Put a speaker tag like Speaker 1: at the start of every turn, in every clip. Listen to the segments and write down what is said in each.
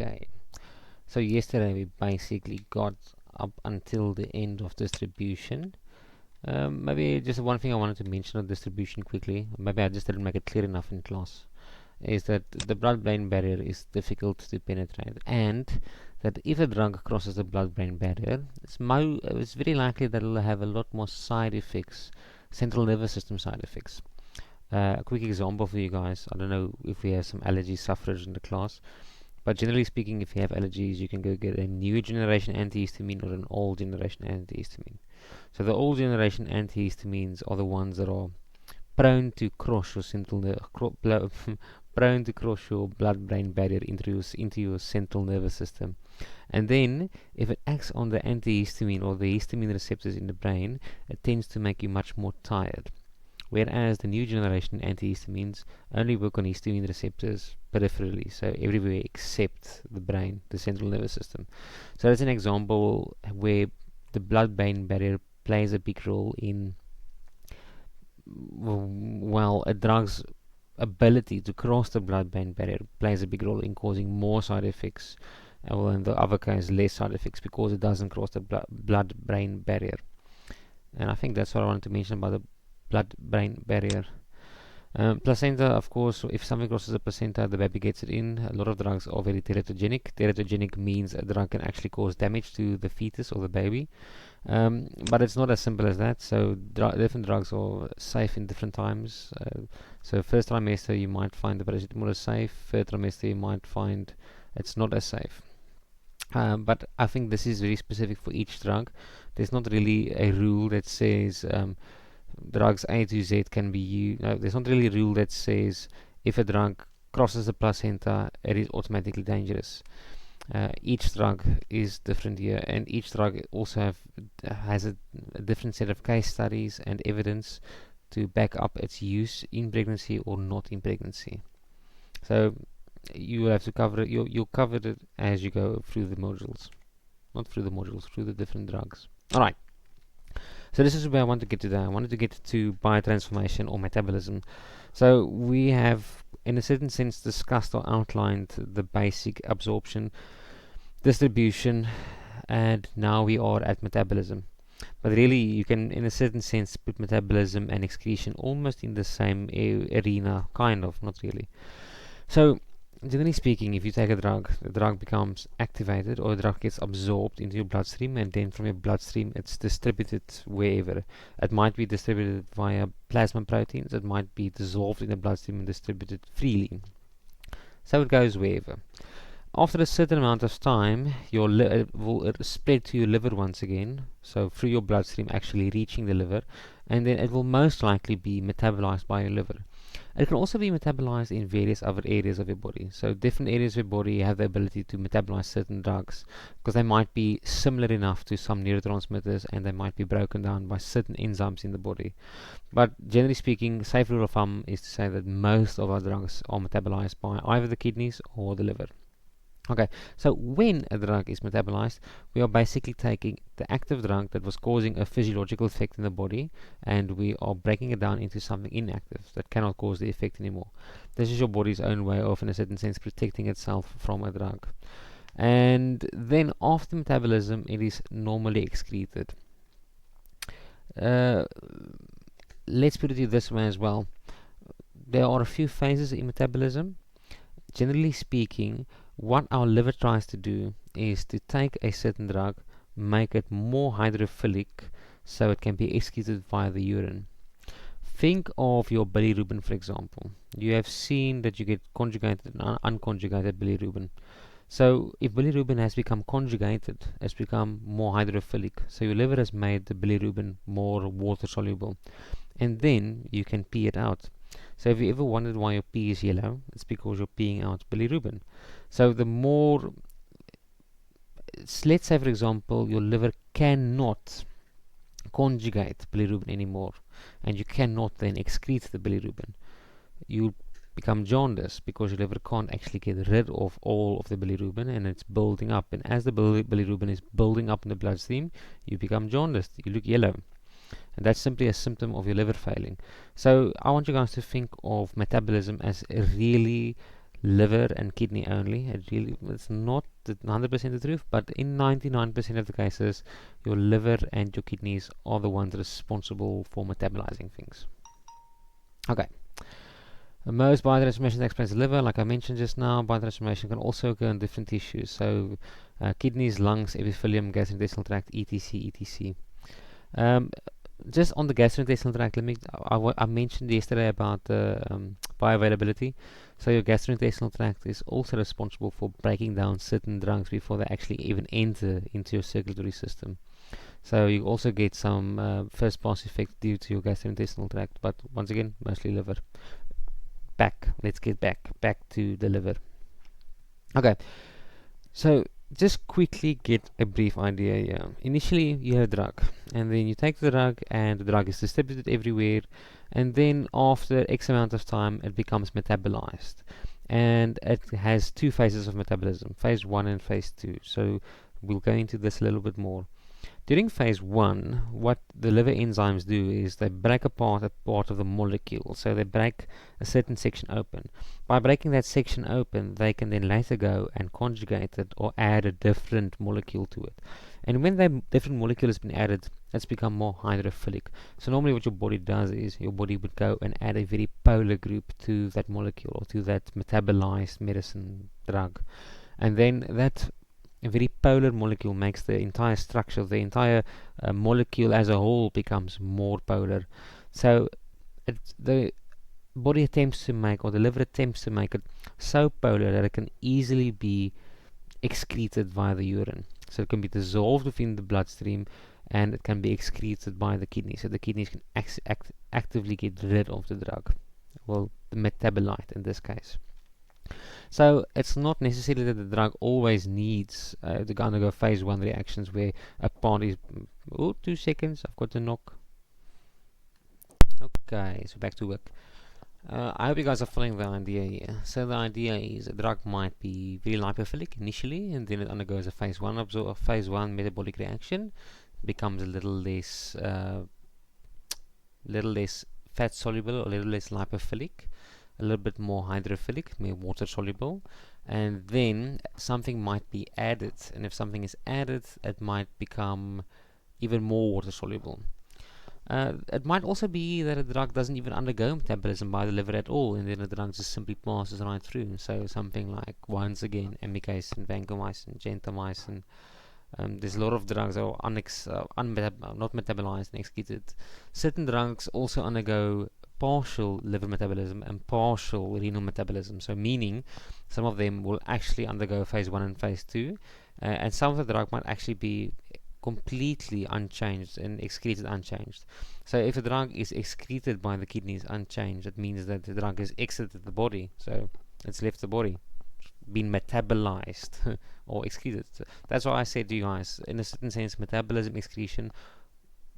Speaker 1: Okay, so yesterday we basically got up until the end of distribution. Maybe just one thing I wanted to mention on distribution quickly, maybe I just didn't make it clear enough in class, is that the blood-brain barrier is difficult to penetrate, and that if a drug crosses the blood-brain barrier, it's very likely that it will have a lot more side effects, central nervous system side effects. A quick example for you guys, I don't know if we have some allergy sufferers in the class, but generally speaking, if you have allergies, you can go get a new generation antihistamine or an old generation antihistamine. So the old generation antihistamines are the ones that are prone to cross your prone to cross your blood-brain barrier into your central nervous system. And then, if it acts on the antihistamine or the histamine receptors in the brain, it tends to make you much more tired. Whereas the new generation antihistamines only work on histamine receptors peripherally, so everywhere except the brain, the central nervous system. So that's an example where the blood-brain barrier plays a big role in, well, a drug's ability to cross the blood-brain barrier plays a big role in causing more side effects, well, in the other case, less side effects because it doesn't cross the blood-brain barrier. And I think that's what I wanted to mention about the blood-brain barrier. Placenta, of course, if something crosses the placenta, the baby gets it in. A lot of drugs are very teratogenic. Teratogenic means a drug can actually cause damage to the fetus or the baby. But it's not as simple as that. So different drugs are safe in different times. So first trimester you might find the paracetamol is safe. Third trimester you might find it's not as safe. But I think this is very specific for each drug. There's not really a rule that says drugs A to Z can be used. No, there's not really a rule that says if a drug crosses the placenta, it is automatically dangerous. Each drug is different here, and each drug also has a different set of case studies and evidence to back up its use in pregnancy or not in pregnancy. So you have to cover it. You'll cover it as you go through the modules, not through the modules, through the different drugs. All right. So this is where I want to get to that. I wanted to get to biotransformation or metabolism. So we have, in a certain sense, discussed or outlined the basic absorption, distribution, and now we are at metabolism. But really, you can, in a certain sense, put metabolism and excretion almost in the same arena, kind of, not really. So generally speaking, if you take a drug, the drug becomes activated or the drug gets absorbed into your bloodstream, and then from your bloodstream it's distributed wherever. It might be distributed via plasma proteins, it might be dissolved in the bloodstream and distributed freely. So it goes wherever. After a certain amount of time, it will spread to your liver once again, so through your bloodstream actually reaching the liver, and then it will most likely be metabolized by your liver. It can also be metabolized in various other areas of your body. So different areas of your body have the ability to metabolize certain drugs because they might be similar enough to some neurotransmitters and they might be broken down by certain enzymes in the body. But generally speaking, safe rule of thumb is to say that most of our drugs are metabolized by either the kidneys or the liver. Okay, so when a drug is metabolized, we are basically taking the active drug that was causing a physiological effect in the body and we are breaking it down into something inactive that cannot cause the effect anymore. This is your body's own way of, in a certain sense, protecting itself from a drug. And then after metabolism, it is normally excreted. Let's put it this way as well. There are a few phases in metabolism. Generally speaking, what our liver tries to do is to take a certain drug, make it more hydrophilic so it can be excreted via the urine. Think of your bilirubin, for example. You have seen that you get conjugated and unconjugated bilirubin. So if bilirubin has become conjugated, it's become more hydrophilic. So your liver has made the bilirubin more water soluble. And then you can pee it out. So if you ever wondered why your pee is yellow, it's because you're peeing out bilirubin. So the more, let's say for example, your liver cannot conjugate bilirubin anymore, and you cannot then excrete the bilirubin. You become jaundiced because your liver can't actually get rid of all of the bilirubin and it's building up. And as the bilirubin is building up in the bloodstream, you become jaundiced. You look yellow. And that's simply a symptom of your liver failing. So I want you guys to think of metabolism as a really liver and kidney only. It's not 100% the truth, but in 99% of the cases, your liver and your kidneys are the ones responsible for metabolizing things. Okay. Most biotransformation takes place in the liver, like I mentioned just now. Biotransformation can also occur in different tissues, so kidneys, lungs, epithelium, gastrointestinal tract, etc., etc. Just on the gastrointestinal tract, I mentioned yesterday about bioavailability. So your gastrointestinal tract is also responsible for breaking down certain drugs before they actually even enter into your circulatory system. So you also get some first pass effect due to your gastrointestinal tract, but once again, mostly liver. Let's get back to the liver. Okay, so just quickly get a brief idea here. Initially, you have a drug, and then you take the drug, and the drug is distributed everywhere, and then after X amount of time, it becomes metabolized. And it has two phases of metabolism, phase 1 and phase 2. So we'll go into this a little bit more. During phase 1, what the liver enzymes do is they break apart a part of the molecule. So they break a certain section open. By breaking that section open, they can then later go and conjugate it or add a different molecule to it. And when that different molecule has been added, it's become more hydrophilic. So normally what your body does is your body would go and add a very polar group to that molecule or to that metabolized medicine drug. And then that a very polar molecule makes the entire structure, the entire molecule as a whole becomes more polar. So the body attempts to make, or the liver attempts to make it so polar that it can easily be excreted via the urine. So it can be dissolved within the bloodstream and it can be excreted by the kidneys. So the kidneys can actively get rid of the drug. Well, the metabolite in this case. So it's not necessarily that the drug always needs to undergo phase 1 reactions where a part is... 2 seconds, I've got to knock. Okay, so back to work. I hope you guys are following the idea here. So the idea is a drug might be very lipophilic initially, and then it undergoes a phase 1 metabolic reaction, becomes a little less fat soluble or a little less lipophilic, a little bit more hydrophilic, more water soluble, and then something might be added, and if something is added, it might become even more water soluble. It might also be that a drug doesn't even undergo metabolism by the liver at all, and then the drug just simply passes right through. So something like, once again, amikacin, vancomycin, gentamicin. There's a lot of drugs that are not metabolized and excreted. Certain drugs also undergo partial liver metabolism and partial renal metabolism. So meaning some of them will actually undergo phase 1 and phase 2, and some of the drug might actually be completely unchanged and excreted unchanged. So if a drug is excreted by the kidneys unchanged, it means that the drug has exited the body, so it's left the body, been metabolized or excreted. So that's why I said to you guys, in a certain sense, metabolism, excretion,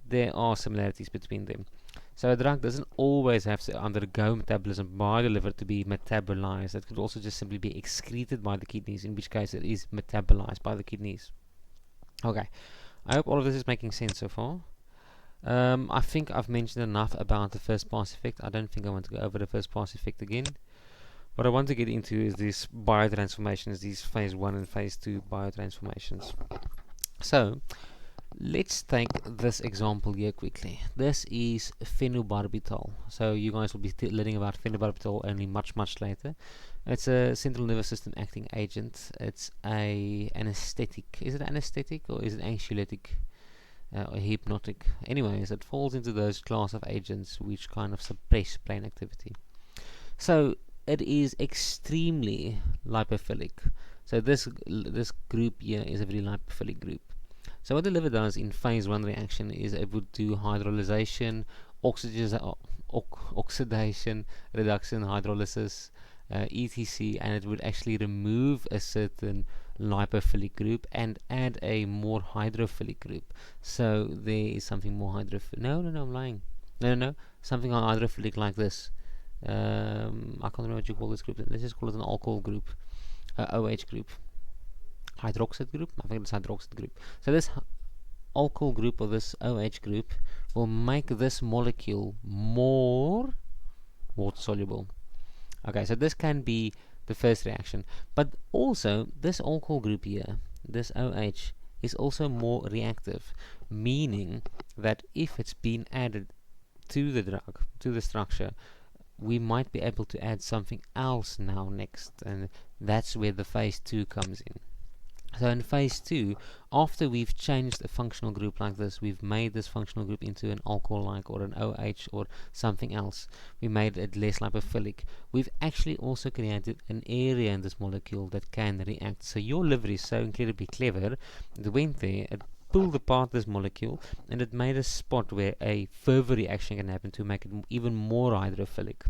Speaker 1: there are similarities between them. So a drug doesn't always have to undergo metabolism by the liver to be metabolized. It could also just simply be excreted by the kidneys, in which case it is metabolized by the kidneys. Okay, I hope all of this is making sense so far. I think I've mentioned enough about the first pass effect. I don't think I want to go over the first pass effect again. What I want to get into is these biotransformations, these phase 1 and phase 2 biotransformations. So, let's take this example here quickly. This is phenobarbital. So you guys will be learning about phenobarbital only much later. It's a central nervous system acting agent. It's a anesthetic. Is it anesthetic or is it anxiolytic or hypnotic? Anyways, it falls into those class of agents which kind of suppress brain activity. So it is extremely lipophilic. So this group here is a very lipophilic group. So what the liver does in phase 1 reaction is it would do hydrolyzation, oxidation, reduction, hydrolysis, etc., and it would actually remove a certain lipophilic group and add a more hydrophilic group. So there is something more hydrophilic. No, I'm lying. No, something hydrophilic like this. I can't remember what you call this group. Let's just call it an alcohol group, OH group. Hydroxide group? I think it's hydroxide group. So this alcohol group or this OH group will make this molecule more water soluble. Okay, so this can be the first reaction. But also, this alcohol group here, this OH, is also more reactive, meaning that if it's been added to the drug, to the structure, we might be able to add something else now next, and that's where the phase 2 comes in. So in phase 2, after we've changed a functional group like this, we've made this functional group into an alcohol-like or an OH or something else, we made it less lipophilic, we've actually also created an area in this molecule that can react. So your liver is so incredibly clever, it went there, it pulled apart this molecule, and it made a spot where a further reaction can happen to make it even more hydrophilic.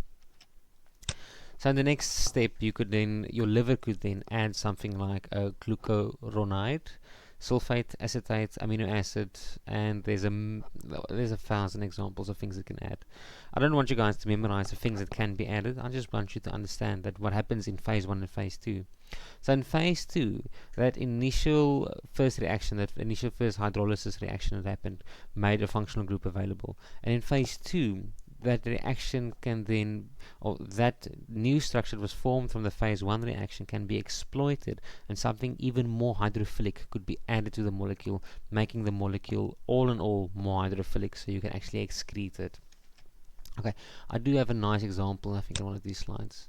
Speaker 1: So in the next step, your liver could then add something like a glucuronide, sulfate, acetate, amino acid, and there's 1,000 examples of things it can add. I don't want you guys to memorize the things that can be added. I just want you to understand that what happens in phase 1 and phase 2. So in phase 2, that initial first reaction, that initial first hydrolysis reaction that happened, made a functional group available. And in phase 2, that reaction can then, or that new structure that was formed from the phase 1 reaction can be exploited, and something even more hydrophilic could be added to the molecule, making the molecule all in all more hydrophilic, so you can actually excrete it. Okay, I do have a nice example, I think, on one of these slides.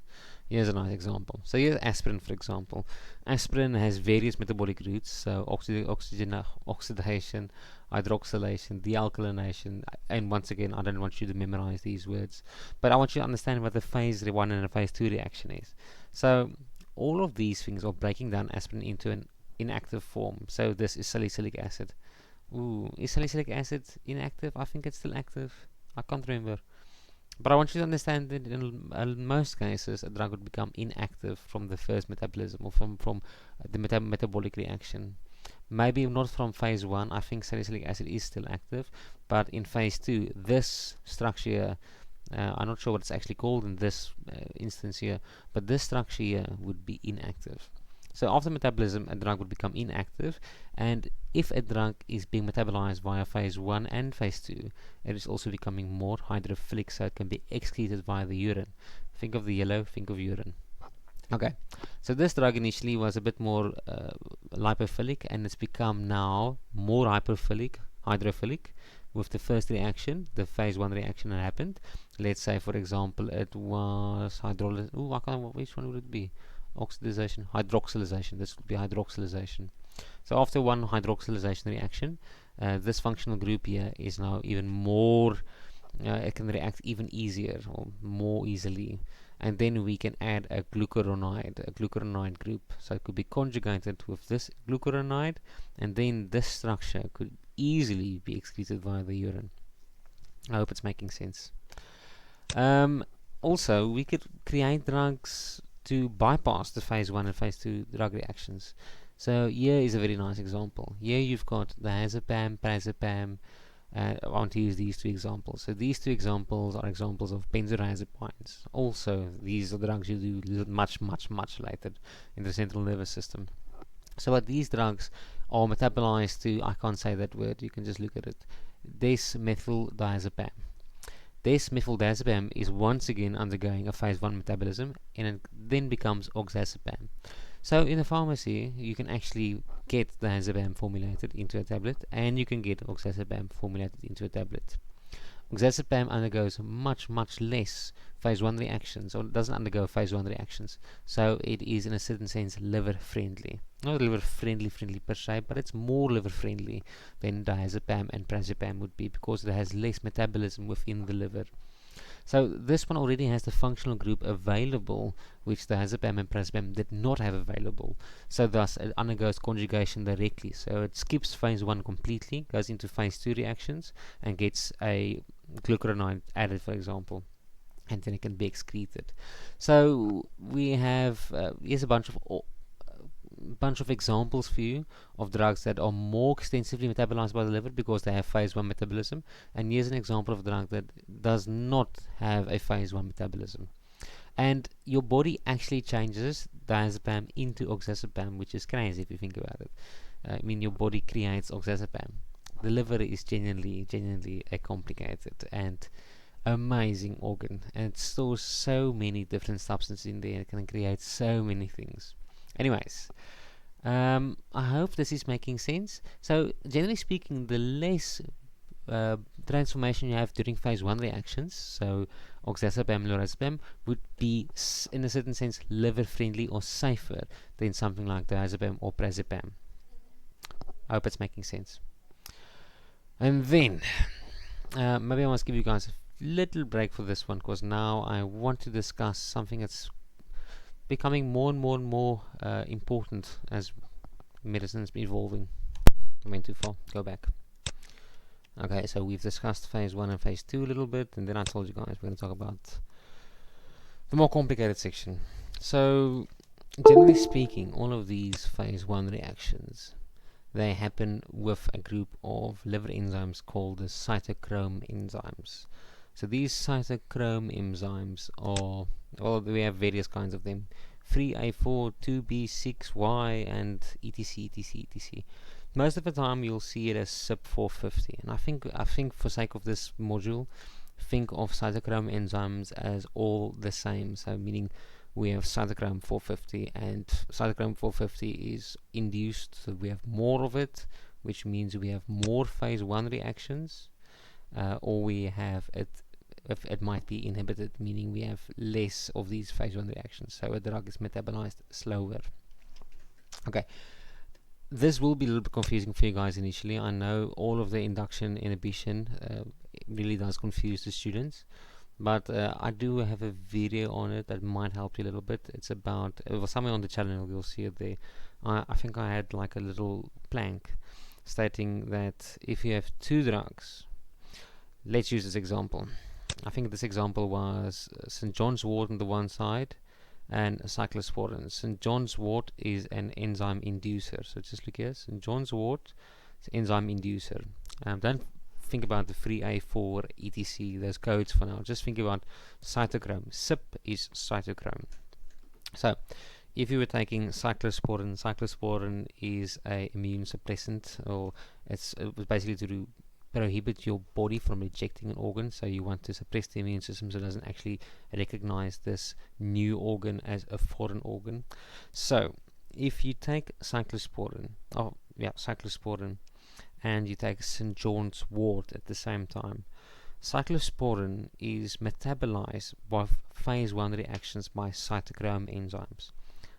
Speaker 1: Here's a nice example. So here's aspirin, for example. Aspirin has various metabolic routes, so oxidation, hydroxylation, dealkylation, and once again, I don't want you to memorize these words, but I want you to understand what the phase 1 and a phase 2 reaction is. So all of these things are breaking down aspirin into an inactive form. So this is salicylic acid. Ooh, is salicylic acid inactive? I think it's still active. I can't remember. But I want you to understand that in most cases, a drug would become inactive from the first metabolism, or from the metabolic reaction. Maybe not from phase 1, I think salicylic acid is still active, but in phase 2, this structure, I'm not sure what it's actually called in this instance here, but this structure here would be inactive. So after metabolism, a drug would become inactive, and if a drug is being metabolized via phase 1 and phase 2, it is also becoming more hydrophilic, so it can be excreted via the urine. Think of the yellow, think of urine. Okay, so this drug initially was a bit more lipophilic, and it's become now more hydrophilic, with the first reaction, the phase 1 reaction that happened. Let's say, for example, it was hydrolysis. Which one would it be? Oxidization, hydroxylation. This would be hydroxylation. So after one hydroxylation reaction, this functional group here is now even more, it can react even easier or more easily, and then we can add a glucuronide group. So it could be conjugated with this glucuronide, and then this structure could easily be excreted via the urine. I hope it's making sense. Also, we could create drugs to bypass the phase 1 and phase 2 drug reactions. So here is a very nice example. Here you've got diazepam, prazepam. I want to use these two examples. So these two examples are examples of benzodiazepines. Also, these are drugs you do much later in the central nervous system. So what these drugs are metabolized to, I can't say that word, you can just look at it, desmethyldiazepam. Desmethyldiazepam is once again undergoing a phase 1 metabolism, and it then becomes oxazepam. So in the pharmacy, you can actually get diazepam formulated into a tablet, and you can get oxazepam formulated into a tablet. Oxazepam undergoes much less phase 1 reactions, or doesn't undergo phase 1 reactions, so it is in a certain sense liver friendly. Not liver friendly per se, but it's more liver friendly than diazepam and prazepam would be, because it has less metabolism within the liver. So this one already has the functional group available, which diazepam and prazepam did not have available. So thus it undergoes conjugation directly. So it skips phase 1 completely, goes into phase 2 reactions, and gets a glucuronide added, for example, and then it can be excreted. So we have here's a bunch of examples for you of drugs that are more extensively metabolized by the liver because they have phase 1 metabolism, and here's an example of a drug that does not have a phase 1 metabolism. And your body actually changes diazepam into oxazepam, which is crazy if you think about it. I mean, your body creates oxazepam. The liver is genuinely a complicated and amazing organ, and it stores so many different substances in there. It can create so many things. Anyways, I hope this is making sense. So generally speaking, the less transformation you have during phase 1 reactions, so oxazepam, lorazepam, would be in a certain sense liver friendly or safer than something like diazepam or prazepam. I hope it's making sense. And then maybe I must give you guys a little break for this one, because now I want to discuss something that's becoming more and more important as medicine is evolving. I went too far, go back. Okay, so we've discussed phase 1 and phase 2 a little bit, and then I told you guys we're going to talk about the more complicated section. So, generally speaking, all of these phase 1 reactions, they happen with a group of liver enzymes called the cytochrome enzymes. So these cytochrome enzymes are, well, we have various kinds of them: 3A4, 2B6Y, and etc, etc, etc. Most of the time you'll see it as CYP450, and I think for sake of this module, think of cytochrome enzymes as all the same. So meaning we have cytochrome 450, and cytochrome 450 is induced, so we have more of it, which means we have more phase 1 reactions, or we have it, if it might be inhibited, meaning we have less of these phase 1 reactions, so a drug is metabolized slower. Okay, this will be a little bit confusing for you guys initially. I know all of the induction inhibition really does confuse the students, but I do have a video on it that might help you a little bit. It's about, well, somewhere on the channel you'll see it there. I think I had like a little plank stating that if you have two drugs, let's use this example. I think this example was St. John's wort on the one side and cyclosporin. St. John's wort is an enzyme inducer. So just look here, St. John's wort is an enzyme inducer. Don't think about the 3A4 etc, those codes for now. Just think about cytochrome. CYP is cytochrome. So if you were taking cyclosporin, cyclosporin is a immune suppressant, or it was basically to prohibit your body from rejecting an organ. So you want to suppress the immune system so it doesn't actually recognize this new organ as a foreign organ. So if you take cyclosporin, and you take St. John's wort at the same time, cyclosporin is metabolized by phase 1 reactions by cytochrome enzymes.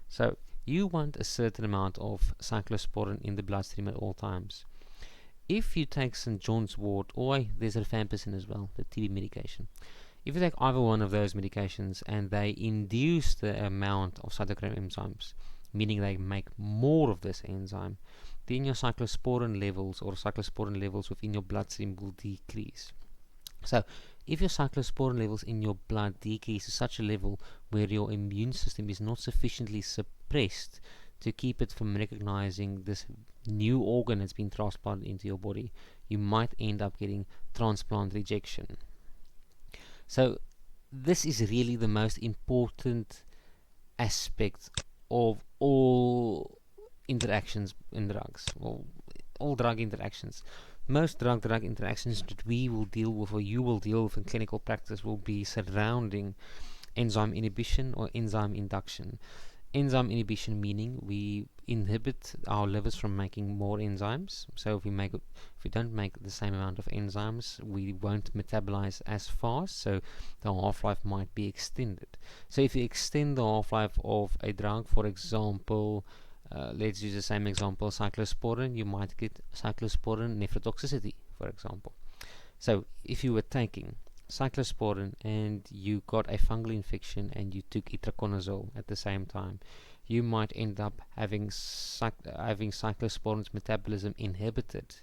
Speaker 1: So you want a certain amount of cyclosporin in the bloodstream at all times. If you take St. John's wort, or there's rifampicin as well, the TB medication, if you take either one of those medications and they induce the amount of cytochrome enzymes, meaning they make more of this enzyme, then your cyclosporin levels within your bloodstream will decrease. So if your cyclosporin levels in your blood decrease to such a level where your immune system is not sufficiently suppressed to keep it from recognizing this new organ that's been transplanted into your body, you might end up getting transplant rejection. So this is really the most important aspect of all interactions in drugs, or all drug interactions. Most drug-drug interactions that we will deal with, or you will deal with in clinical practice, will be surrounding enzyme inhibition or enzyme induction. Enzyme inhibition meaning we inhibit our livers from making more enzymes. So if we don't make the same amount of enzymes, we won't metabolize as fast, so the half-life might be extended. So if you extend the half-life of a drug, for example, let's use the same example, cyclosporin, you might get cyclosporin nephrotoxicity, for example. So if you were taking cyclosporin and you got a fungal infection and you took itraconazole at the same time, you might end up having cyclosporin's metabolism inhibited,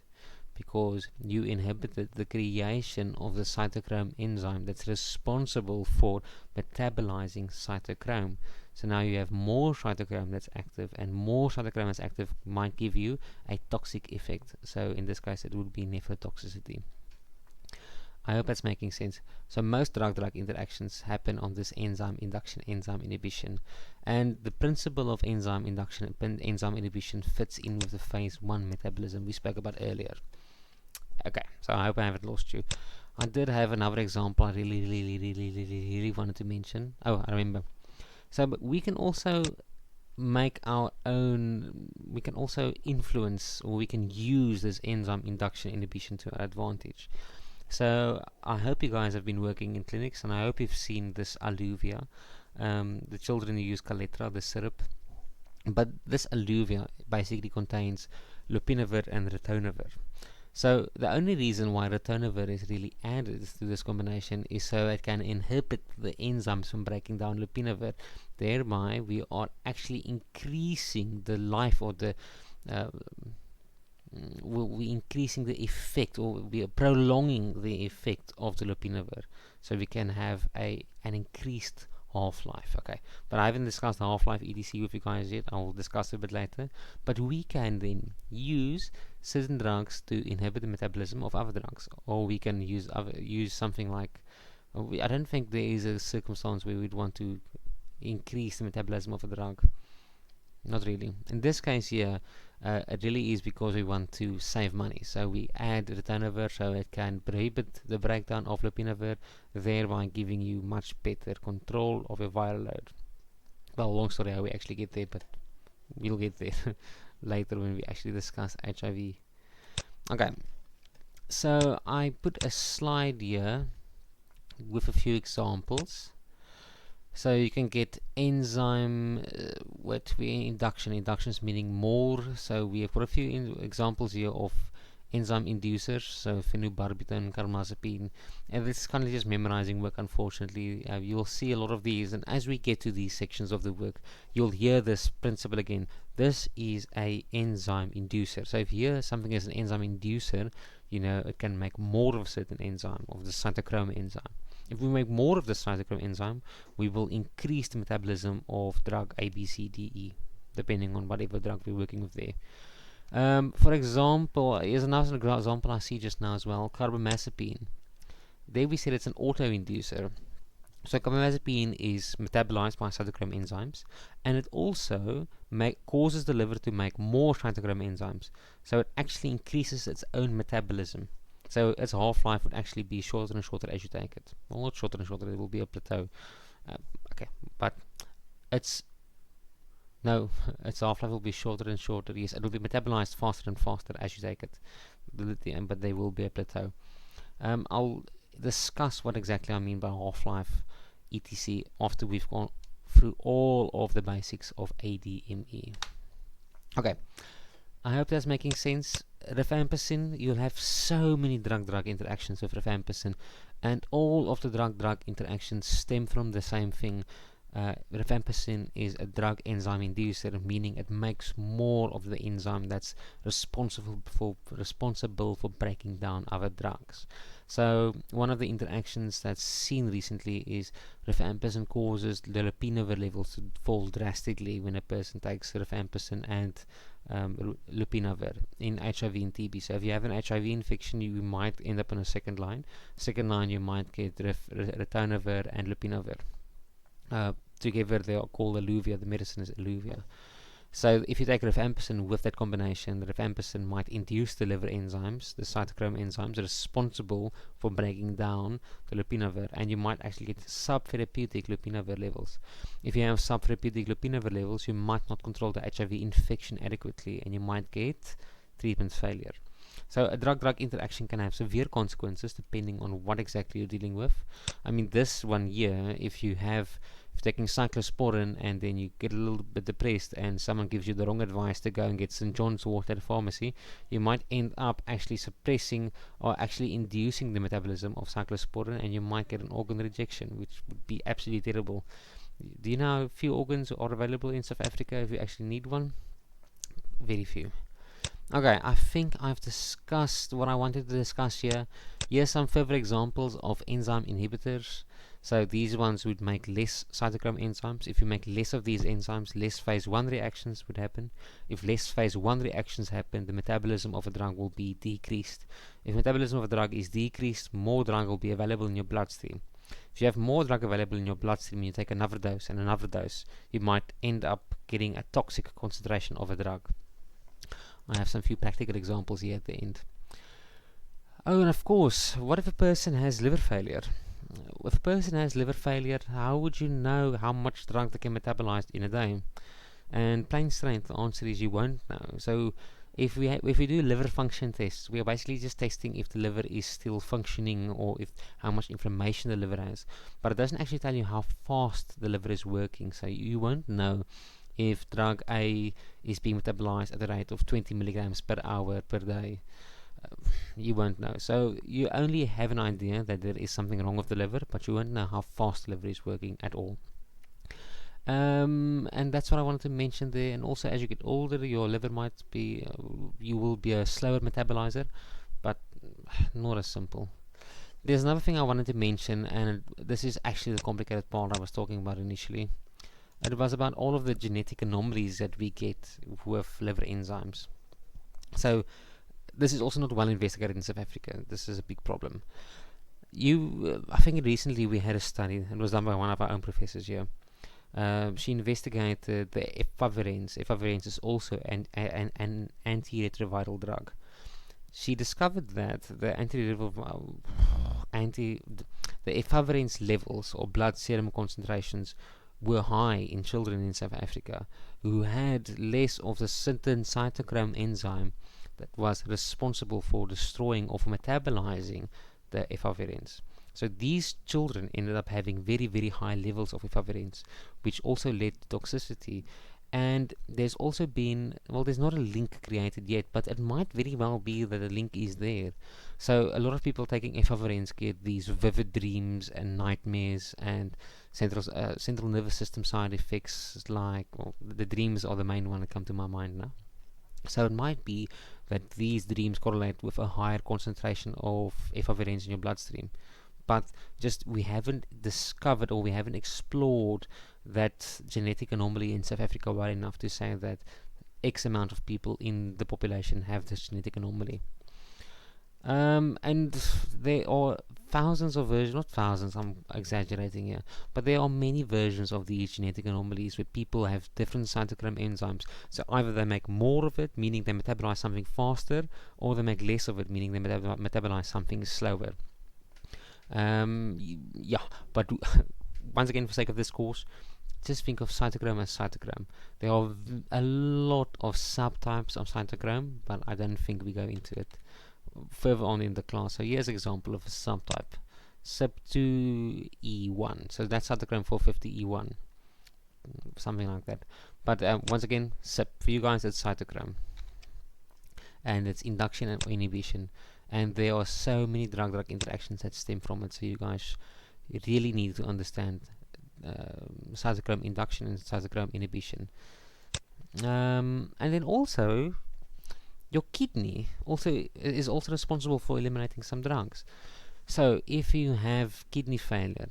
Speaker 1: because you inhibited the creation of the cytochrome enzyme that's responsible for metabolizing cytochrome. So now you have more cytochrome that's active, and more cytochrome that's active might give you a toxic effect. So in this case it would be nephrotoxicity. I hope that's making sense. So most drug-drug interactions happen on this enzyme induction, enzyme inhibition, and the principle of enzyme induction and enzyme inhibition fits in with the phase 1 metabolism we spoke about earlier. Okay, so I hope I haven't lost you. I did have another example I really wanted to mention. Oh, I remember. So, but we can also make our own, we can also influence, or we can use this enzyme induction inhibition to our advantage. So I hope you guys have been working in clinics, and I hope you've seen this alluvia. The children use Caletra, the syrup, but this alluvia basically contains lopinavir and ritonavir. So the only reason why ritonavir is really added to this combination is so it can inhibit the enzymes from breaking down lopinavir. Thereby, we are actually increasing the life, or the uh, we increasing the effect, or we are prolonging the effect of the lopinavir, so we can have an increased half-life. Okay, but I haven't discussed the half-life etc with you guys yet. I will discuss it a bit later. But we can then use certain drugs to inhibit the metabolism of other drugs, or we can use something like, I don't think there is a circumstance where we'd want to increase the metabolism of a drug. Not really. In this case here, it really is because we want to save money. So we add ritonavir so it can prohibit the breakdown of lopinavir, thereby giving you much better control of your viral load. Well, long story how we actually get there, but we'll get there later when we actually discuss HIV. Okay, so I put a slide here with a few examples. So you can get enzyme what we inductions meaning more. So we have got a few examples here of enzyme inducers, so phenobarbital, carbamazepine, and this is kind of just memorizing work. Unfortunately, you'll see a lot of these, and as we get to these sections of the work, you'll hear this principle again. This is a enzyme inducer. So if you hear something as an enzyme inducer, you know it can make more of a certain enzyme, of the cytochrome enzyme. If we make more of the cytochrome enzyme, we will increase the metabolism of drug A, B, C, D, E, depending on whatever drug we're working with there. For example, here's another example I see just now as well, carbamazepine. There we said it's an autoinducer. So carbamazepine is metabolized by cytochrome enzymes, and it also causes the liver to make more cytochrome enzymes. So it actually increases its own metabolism. So its half-life would actually be shorter and shorter as you take it. Well, not shorter and shorter, it will be a plateau. Okay, but its half-life will be shorter and shorter. Yes, it will be metabolized faster and faster as you take it. But there will be a plateau. I'll discuss what exactly I mean by half-life, etc. after we've gone through all of the basics of ADME. Okay, I hope that's making sense. Rifampicin, you'll have so many drug-drug interactions with rifampicin, and all of the drug-drug interactions stem from the same thing. Rifampicin is a drug enzyme inducer, meaning it makes more of the enzyme that's responsible for breaking down other drugs. So one of the interactions that's seen recently is rifampicin causes the lopinavir levels to fall drastically when a person takes rifampicin and lopinavir in HIV and TB. So if you have an HIV infection, you might end up on a second line. Second line, you might get ritonavir and lopinavir. Together they are called alluvia. The medicine is alluvia. So if you take rifampicin with that combination, the rifampicin might induce the liver enzymes, the cytochrome enzymes responsible for breaking down the lopinavir, and you might actually get subtherapeutic lopinavir levels. If you have subtherapeutic lopinavir levels, you might not control the HIV infection adequately, and you might get treatment failure. So a drug-drug interaction can have severe consequences depending on what exactly you're dealing with. I mean, this one here, if you're taking cyclosporin and then you get a little bit depressed and someone gives you the wrong advice to go and get St. John's wort at a pharmacy, you might end up actually suppressing or actually inducing the metabolism of cyclosporin, and you might get an organ rejection, which would be absolutely terrible. Do you know how few organs are available in South Africa if you actually need one? Very few. Okay, I think I've discussed what I wanted to discuss here. Here's some further examples of enzyme inhibitors. So these ones would make less cytochrome enzymes. If you make less of these enzymes, less phase 1 reactions would happen. If less phase 1 reactions happen, the metabolism of a drug will be decreased. If metabolism of a drug is decreased, more drug will be available in your bloodstream. If you have more drug available in your bloodstream and you take another dose and another dose, you might end up getting a toxic concentration of a drug. I have some few practical examples here at the end. Oh, and of course, what if a person has liver failure? If a person has liver failure, how would you know how much drug they can metabolize in a day? And plain straight, the answer is you won't know. So if we do liver function tests, we are basically just testing if the liver is still functioning or if how much inflammation the liver has. But it doesn't actually tell you how fast the liver is working. So you won't know if drug A is being metabolized at a rate of 20 milligrams per hour per day. You won't know. So you only have an idea that there is something wrong with the liver, but you won't know how fast the liver is working at all. And that's what I wanted to mention there. And also, as you get older, your liver might be, you will be a slower metabolizer, but not as simple. There's another thing I wanted to mention, and this is actually the complicated part I was talking about initially. It was about all of the genetic anomalies that we get with liver enzymes. So, this is also not well investigated in South Africa. This is a big problem. I think recently we had a study, it was done by one of our own professors here. She investigated the efavirenz. Efavirenz is also an antiretroviral drug. She discovered that the efavirenz levels or blood serum concentrations were high in children in South Africa who had less of the certain cytochrome enzyme that was responsible for destroying or for metabolizing the efavirenz. So these children ended up having very, very high levels of efavirenz, which also led to toxicity. And there's also been, well, there's not a link created yet, but it might very well be that a link is there. So a lot of people taking efavirenz get these vivid dreams and nightmares and central nervous system side effects like, well, the dreams are the main one that come to my mind now. So it might be that these dreams correlate with a higher concentration of efavirenz in your bloodstream. But just we haven't discovered or we haven't explored that genetic anomaly in South Africa well enough to say that X amount of people in the population have this genetic anomaly. And there are thousands of versions, not thousands, I'm exaggerating here, but there are many versions of these genetic anomalies where people have different cytochrome enzymes. So either they make more of it, meaning they metabolize something faster, or they make less of it, meaning they metabolize something slower. Yeah, but once again, for sake of this course, just think of cytochrome as cytochrome. There are a lot of subtypes of cytochrome, but I don't think we go into it further on in the class. So here's an example of a subtype, SIP2E1. So that's cytochrome 450E1, something like that. But once again, SIP for you guys, it's cytochrome, and it's induction and inhibition. And there are so many drug-drug interactions that stem from it. So you guys really need to understand cytochrome induction and cytochrome inhibition. And then also, your kidney is also responsible for eliminating some drugs. So if you have kidney failure,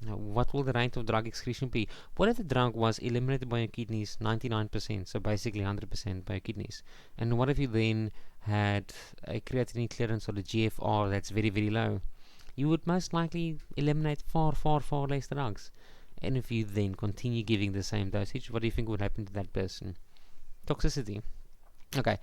Speaker 1: what will the rate of drug excretion be? What if the drug was eliminated by your kidneys 99%, so basically 100% by your kidneys? And what if you then had a creatinine clearance or the GFR that's very, very low? You would most likely eliminate far, far, far less drugs. And if you then continue giving the same dosage, what do you think would happen to that person? Toxicity. Okay.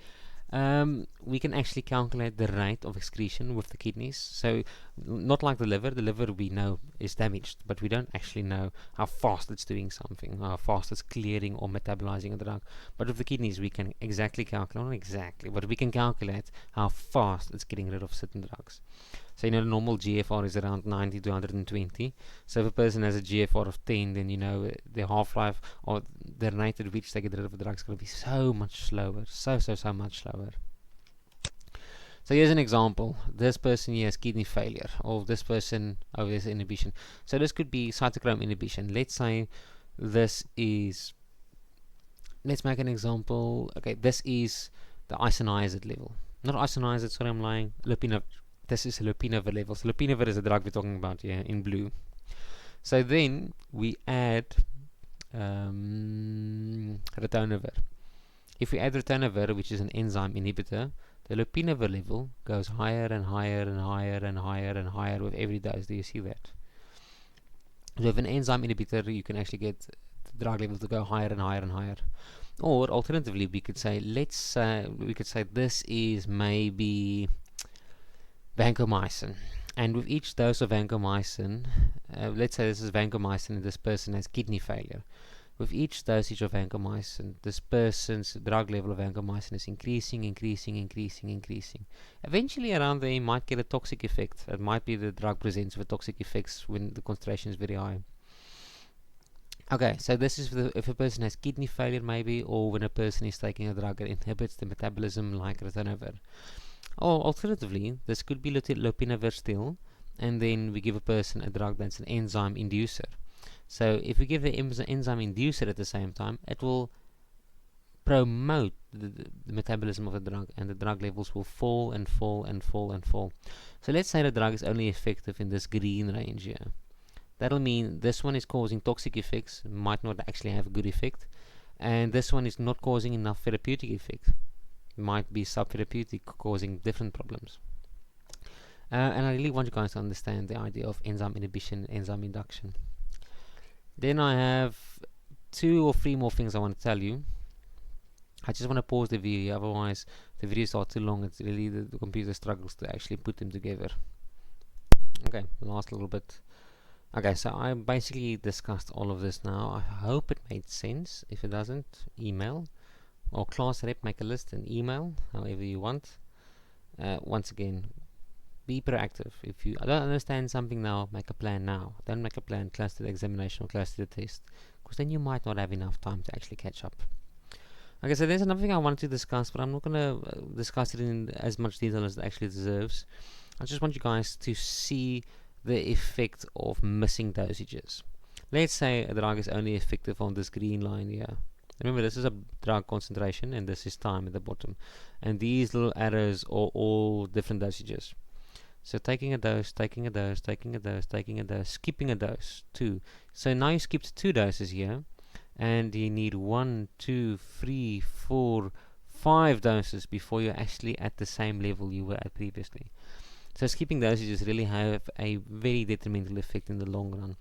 Speaker 1: We can actually calculate the rate of excretion with the kidneys. So, not like the liver we know is damaged, but we don't actually know how fast it's doing something, how fast it's clearing or metabolizing a drug. But with the kidneys, we can exactly calculate, not exactly, but we can calculate how fast it's getting rid of certain drugs. So, the normal GFR is around 90 to 120. So, if a person has a GFR of 10, then the half-life or the rate at which they get rid of the drug is going to be so much slower. So much slower. So here's an example. This person here has kidney failure, or this person over this inhibition. So this could be cytochrome inhibition. Let's say this is, let's make an example. Okay, this is the isoniazid level. Not isoniazid, sorry, I'm lying. Lopinavir. This is lopinavir level. So lopinavir is the drug we're talking about here in blue. So then we add ritonavir. If we add ritonavir, which is an enzyme inhibitor, the lopinavir level goes higher and higher and higher and higher and higher with every dose. Do you see that? So with an enzyme inhibitor, you can actually get the drug level to go higher and higher and higher. Or alternatively, we could say this is maybe vancomycin. And with each dose of vancomycin, let's say this is vancomycin and this person has kidney failure. With each dosage of vancomycin, this person's drug level of vancomycin is increasing. Eventually, around there, you might get a toxic effect. It might be the drug presents with toxic effects when the concentration is very high. Okay, so this is if a person has kidney failure, maybe, or when a person is taking a drug that inhibits the metabolism, like ritonavir. Or alternatively, this could be lopinavir still, and then we give a person a drug that's an enzyme inducer. So if we give the enzyme inducer at the same time, it will promote the metabolism of the drug, and the drug levels will fall. So let's say the drug is only effective in this green range here. That'll mean this one is causing toxic effects, might not actually have a good effect, and this one is not causing enough therapeutic effect, might be subtherapeutic, causing different problems. And I really want you guys to understand the idea of enzyme inhibition, enzyme induction. Then I have 2 or 3 more things I want to tell you. I just want to pause the video, otherwise the videos are too long. It's really the computer struggles to actually put them together. Okay, last little bit. Okay, so I basically discussed all of this now. I hope it made sense. If it doesn't, email, or class rep, make a list and email, however you want. Once again, be proactive. If you don't understand something now, make a plan now. Don't make a plan close to the examination or close to the test, because then you might not have enough time to actually catch up. Okay, so there's another thing I wanted to discuss, but I'm not going to discuss it in as much detail as it actually deserves. I just want you guys to see the effect of missing dosages. Let's say a drug is only effective on this green line here. Remember, this is a drug concentration and this is time at the bottom, and these little arrows are all different dosages. So taking a dose, skipping a dose, 2. So now you skipped 2 doses here, and you need 1, 2, 3, 4, 5 doses before you're actually at the same level you were at previously. So skipping dosages really have a very detrimental effect in the long run,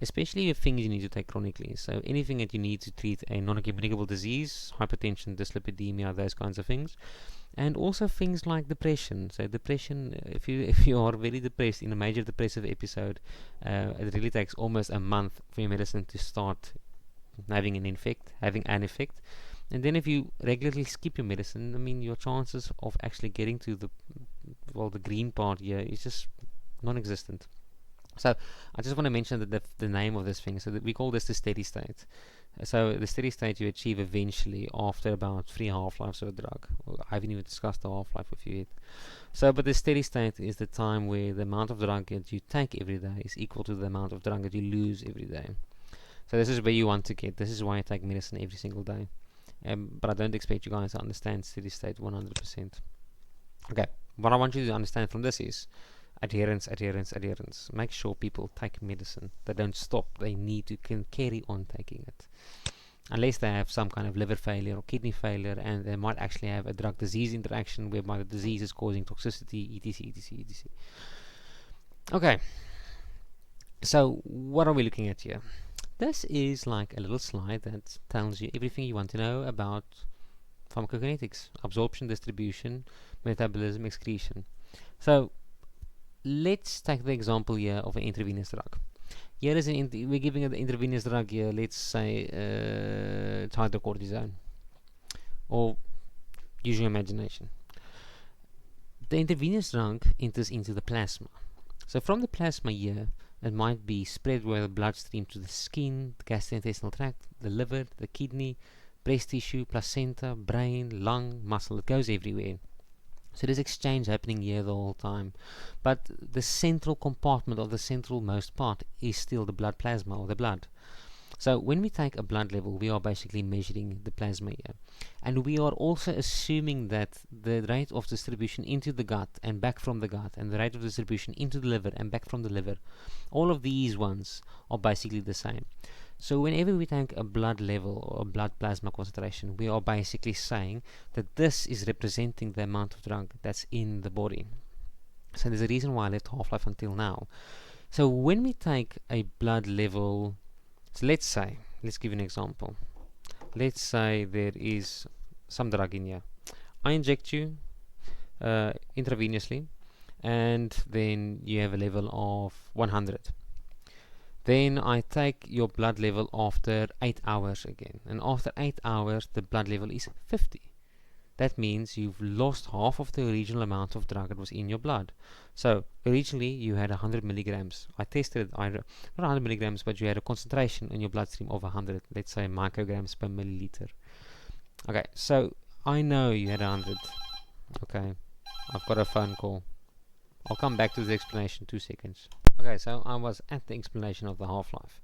Speaker 1: especially if things you need to take chronically. So anything that you need to treat a non-communicable disease, hypertension, dyslipidemia, those kinds of things, and also things like depression. So depression, if you are very depressed in a major depressive episode, it really takes almost a month for your medicine to start having an effect. And then if you regularly skip your medicine, I mean, your chances of actually getting to the green part here is just non-existent. So I just want to mention that the name of this thing, so that we call this the steady state. So the steady state you achieve eventually after about 3 half-lives of a drug. Well, I haven't even discussed the half-life with you yet. So, but the steady state is the time where the amount of drug that you take every day is equal to the amount of drug that you lose every day. So this is where you want to get. This is why I take medicine every single day. But I don't expect you guys to understand steady state 100%. Okay, what I want you to understand from this is adherence. Make sure people take medicine. They don't stop. They need to carry on taking it. Unless they have some kind of liver failure or kidney failure, and they might actually have a drug-disease interaction whereby the disease is causing toxicity, etc. Okay, so what are we looking at here? This is like a little slide that tells you everything you want to know about pharmacokinetics: absorption, distribution, metabolism, excretion. So let's take the example here of an intravenous drug. Here is we're giving an intravenous drug here. Let's say hydrocortisone, or use your imagination. The intravenous drug enters into the plasma. So from the plasma here, it might be spread via the bloodstream to the skin, the gastrointestinal tract, the liver, the kidney, breast tissue, placenta, brain, lung, muscle. It goes everywhere. So there's exchange happening here the whole time. But the central compartment, or the central most part, is still the blood plasma, or the blood. So when we take a blood level, we are basically measuring the plasma here. And we are also assuming that the rate of distribution into the gut and back from the gut, and the rate of distribution into the liver and back from the liver, all of these ones are basically the same. So whenever we take a blood level or a blood plasma concentration, we are basically saying that this is representing the amount of drug that's in the body. So there's a reason why I left half-life until now. So when we take a blood level, so let's give you an example. Let's say there is some drug in here. I inject you intravenously, and then you have a level of 100. Then I take your blood level after 8 hours again, and after 8 hours the blood level is 50. That means you've lost half of the original amount of drug that was in your blood. So originally you had 100 milligrams. I tested it, not 100 milligrams, but you had a concentration in your bloodstream of 100, let's say micrograms per milliliter. Okay, so I know you had 100. Okay, I've got a phone call. I'll come back to the explanation in 2 seconds. Okay, so I was at the explanation of the half-life.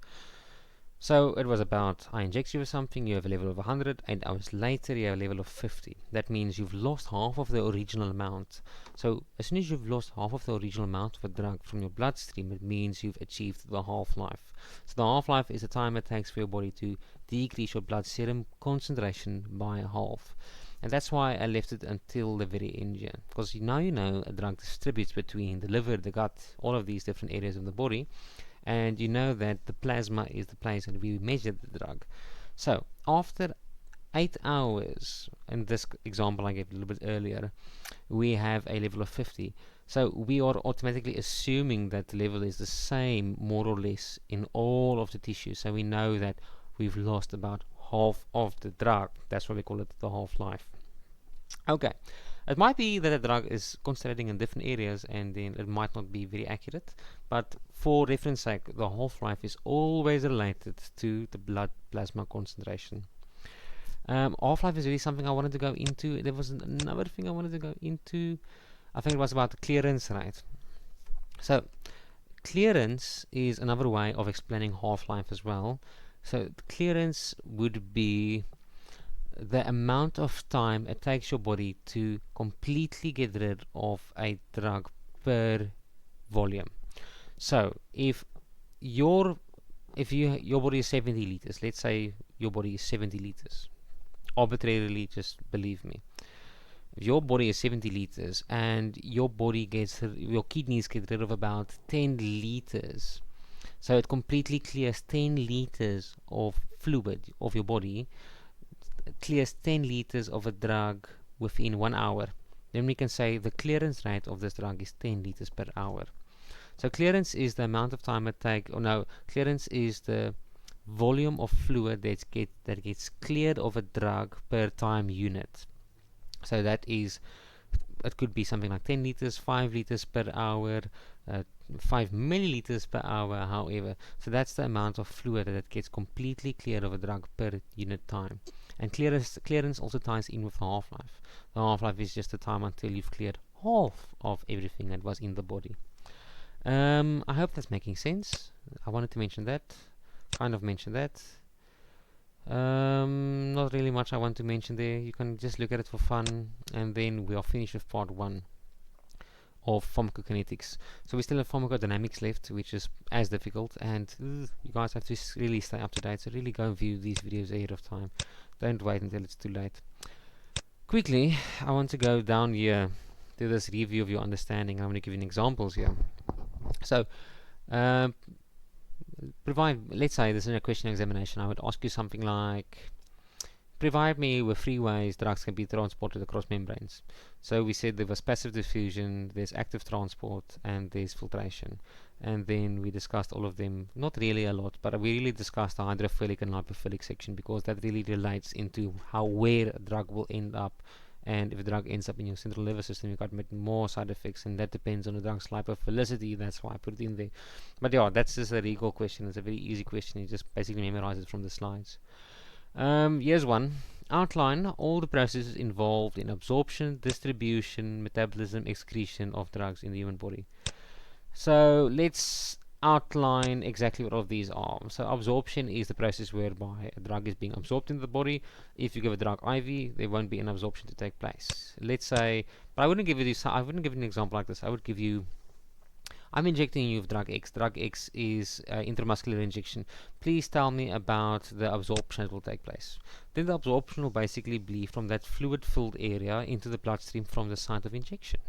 Speaker 1: So it was about, I inject you with something, you have a level of 100, 8 hours later you have a level of 50. That means you've lost half of the original amount. So as soon as you've lost half of the original amount of a drug from your bloodstream, it means you've achieved the half-life. So the half-life is the time it takes for your body to decrease your blood serum concentration by half. And that's why I left it until the very end here. Because now you know a drug distributes between the liver, the gut, all of these different areas of the body. And you know that the plasma is the place that we measure the drug. So after 8 hours, in this example I gave a little bit earlier, we have a level of 50. So we are automatically assuming that the level is the same more or less in all of the tissues. So we know that we've lost about half of the drug. That's why we call it the half-life. Okay, it might be that a drug is concentrating in different areas and then it might not be very accurate, but for reference sake, the half-life is always related to the blood plasma concentration. Half-life is really something I wanted to go into. There was another thing I wanted to go into. I think it was about the clearance rate. So clearance is another way of explaining half-life as well. So clearance would be the amount of time it takes your body to completely get rid of a drug per volume. So if your body is 70 liters, let's say your body is 70 liters, arbitrarily, just believe me, if your body is 70 liters and your kidneys get rid of about 10 liters, so it completely clears 10 liters of fluid of your body, clears 10 liters of a drug within 1 hour, then we can say the clearance rate of this drug is 10 liters per hour. So clearance is the amount of time it takes, clearance is the volume of fluid that gets cleared of a drug per time unit. So it could be something like 10 liters, 5 liters per hour, 5 milliliters per hour, however. So that's the amount of fluid that gets completely cleared of a drug per unit time. And clearance also ties in with the half-life. The half-life is just the time until you've cleared half of everything that was in the body. I hope that's making sense. I wanted to mention that. Kind of mention that. Not really much I want to mention there. You can just look at it for fun, and then we are finished with part 1 of pharmacokinetics. So we still have pharmacodynamics left, which is as difficult, and you guys have to really stay up to date. So really go view these videos ahead of time. Don't wait until it's too late. Quickly, I want to go down here to this review of your understanding. I'm going to give you examples here. So let's say this is a question examination. I would ask you something like, provide me with 3 ways drugs can be transported across membranes. So we said there was passive diffusion, there's active transport, and there's filtration. And then we discussed all of them, not really a lot, but we really discussed the hydrophilic and lipophilic section, because that really relates into where a drug will end up. And if a drug ends up in your central nervous system, you've got more side effects, and that depends on the drug's lipophilicity. That's why I put it in there. But yeah, that's just a recall question. It's a very easy question. You just basically memorize it from the slides. Here's one. Outline all the processes involved in absorption, distribution, metabolism, excretion of drugs in the human body. So let's outline exactly what all of these are. So absorption is the process whereby a drug is being absorbed into the body. If you give a drug IV, there won't be an absorption to take place. Let's say, but I wouldn't give an example like this. I would give you, I'm injecting you with drug X. Drug X is intramuscular injection. Please tell me about the absorption that will take place. Then the absorption will basically be from that fluid-filled area into the bloodstream from the site of injection.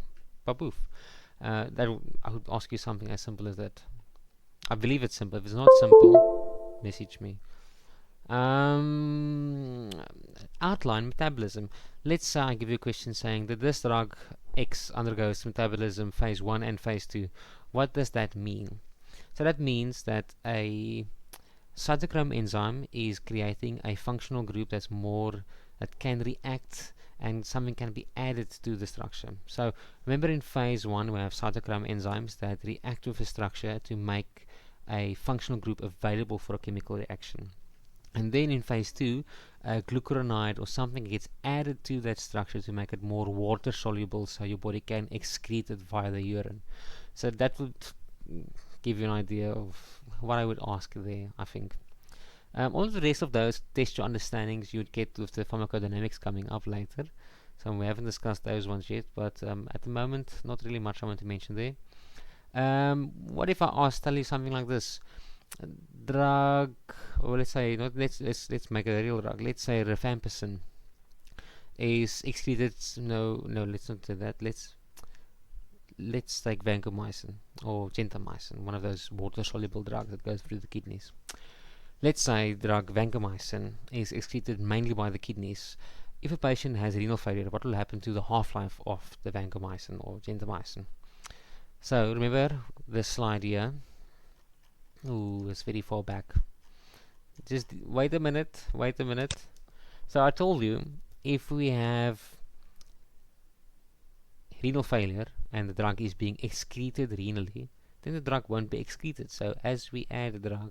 Speaker 1: Baboof. I would ask you something as simple as that. I believe it's simple. If it's not simple, message me. Outline metabolism. Let's say I give you a question saying that this drug X undergoes metabolism phase 1 and phase 2. What does that mean? So that means that a cytochrome enzyme is creating a functional group that can react, and something can be added to the structure. So remember, in phase 1 we have cytochrome enzymes that react with the structure to make a functional group available for a chemical reaction. And then in phase 2, a glucuronide or something gets added to that structure to make it more water soluble, so your body can excrete it via the urine. So that would give you an idea of what I would ask there, I think. All of the rest of those test your understandings you'd get with the pharmacodynamics coming up later. So we haven't discussed those ones yet, but at the moment, not really much I want to mention there. What if I tell you something like this? Drug, or let's say, not let's make it a real drug. Let's say rifampicin is excreted. No, let's not do that. Let's take vancomycin or gentamicin, one of those water-soluble drugs that goes through the kidneys. Let's say drug vancomycin is excreted mainly by the kidneys. If a patient has renal failure, what will happen to the half-life of the vancomycin or gentamicin? So remember this slide here. Ooh, it's very far back. Just wait a minute. So I told you, if we have renal failure and the drug is being excreted renally, then the drug won't be excreted. So as we add the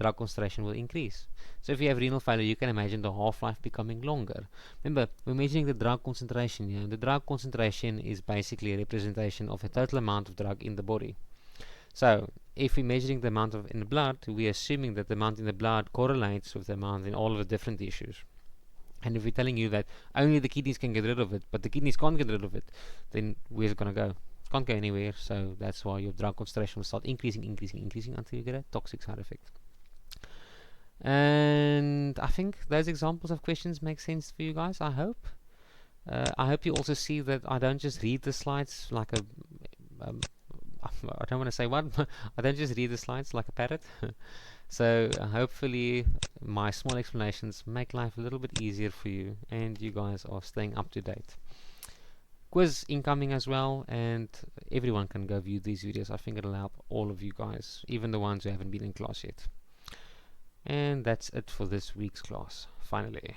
Speaker 1: drug concentration will increase. So if you have renal failure, you can imagine the half-life becoming longer. Remember, we're measuring the drug concentration here. The drug concentration is basically a representation of the total amount of drug in the body. So if we're measuring the amount in the blood, we're assuming that the amount in the blood correlates with the amount in all of the different tissues. And if we're telling you that only the kidneys can get rid of it, but the kidneys can't get rid of it, then where's it going to go? It can't go anywhere. So that's why your drug concentration will start increasing until you get a toxic side effect. And I think those examples of questions make sense for you guys. I hope you also see that I don't just read the slides like a I don't want to say what I don't just read the slides like a parrot. So hopefully my small explanations make life a little bit easier for you, and you guys are staying up to date. Quiz incoming as well, and everyone can go view these videos. I think it'll help all of you guys, even the ones who haven't been in class yet. And that's it for this week's class, finally.